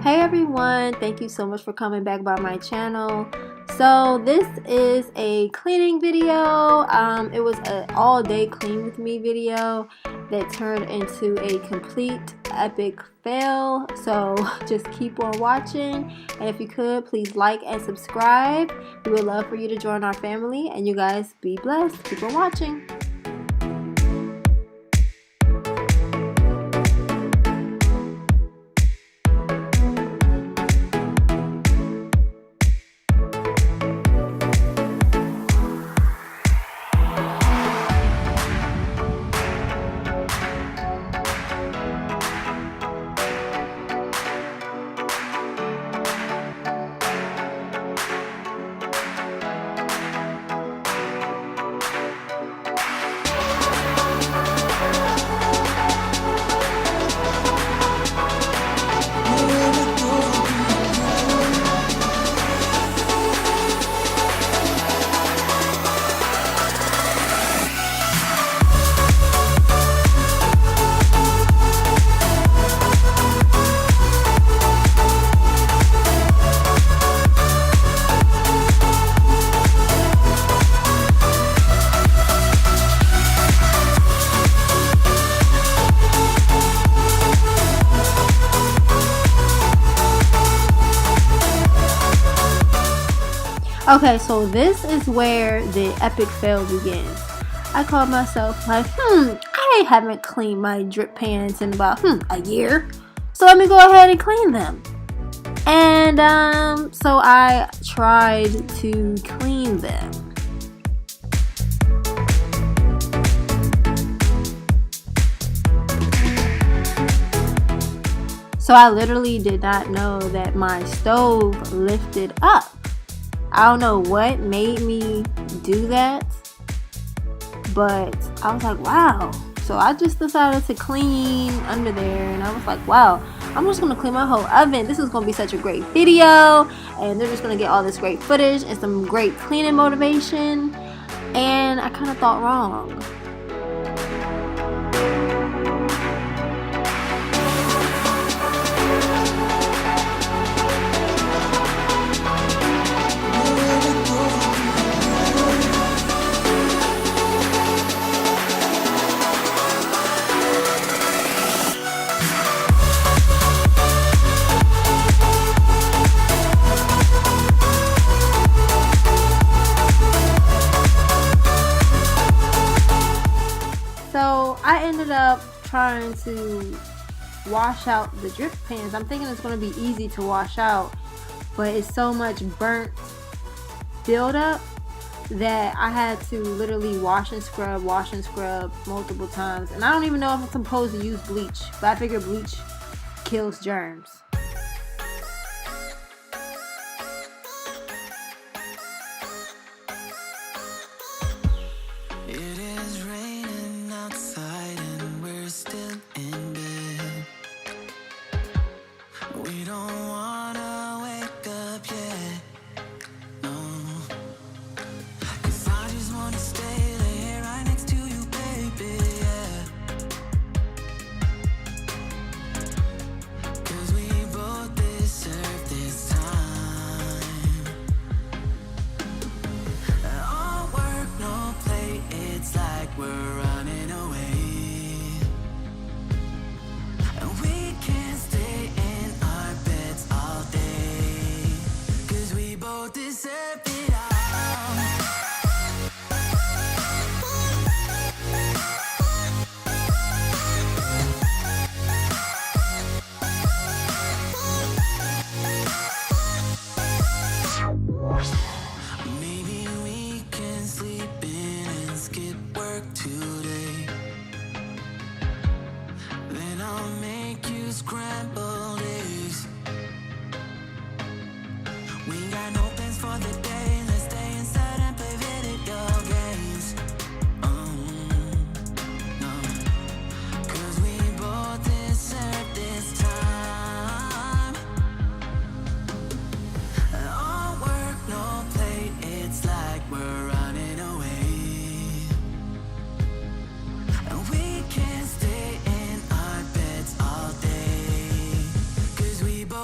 Hey everyone, thank you so much for coming back by my channel. So this is a cleaning video. It was an all-day clean with me video that turned into a complete epic fail. So just keep on watching, and if you could, please like and subscribe. We would love for you to join our family, and you guys be blessed. Keep on watching. Okay, so this is where the epic fail begins. I called myself like, I haven't cleaned my drip pans in about a year, so let me go ahead and clean them. And so I tried to clean them. So I literally did not know that my stove lifted up. I don't know what made me do that, but I was like, wow. So I just decided to clean under there, and I was like, wow, I'm just gonna clean my whole oven. This is gonna be such a great video, and they're just gonna get all this great footage and some great cleaning motivation. And I kind of thought wrong. So I ended up trying to wash out the drip pans. I'm thinking it's going to be easy to wash out, but it's so much burnt buildup that I had to literally wash and scrub multiple times. And I don't even know if I'm supposed to use bleach, but I figure bleach kills germs. We don't wanna wake up yet, no. 'Cause I just wanna stay there right next to you, baby, yeah. 'Cause we both deserve this time. All work, no play, it's like we're running away. And we can't stay in our beds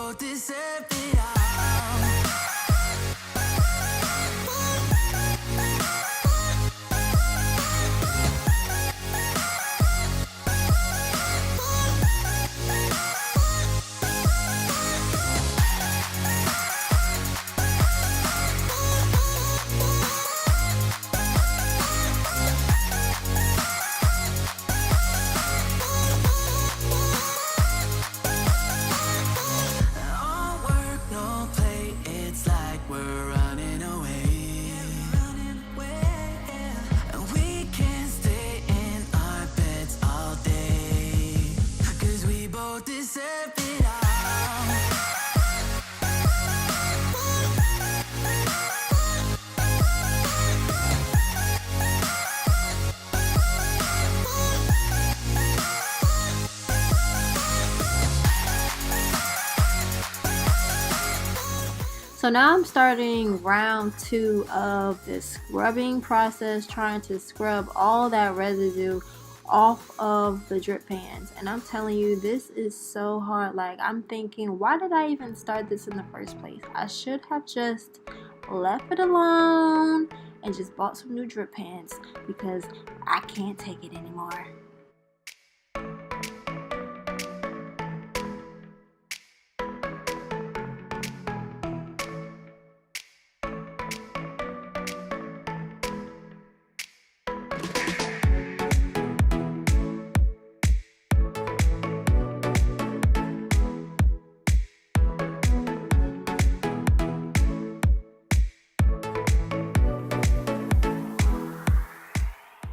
both deserve it all. So now I'm starting round 2 of this scrubbing process, trying to scrub all that residue off of the drip pans. And I'm telling you, this is so hard. Like, I'm thinking, why did I even start this in the first place? I should have just left it alone and just bought some new drip pans, because I can't take it anymore.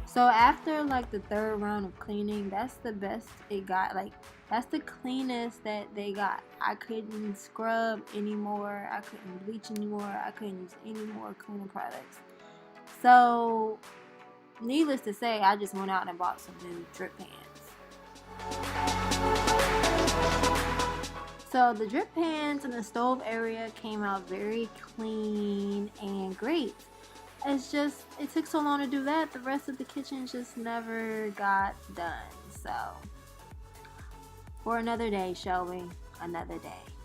So after like the 3rd round of cleaning, that's the best it got. Like, that's the cleanest that they got. I couldn't scrub anymore. I couldn't bleach anymore. I couldn't use any more cleaning products. So needless to say, I just went out and bought some new drip pans. So the drip pans in the stove area came out very clean and great. It's just, it took so long to do that, the rest of the kitchen just never got done. So for another day, shall we? Another day.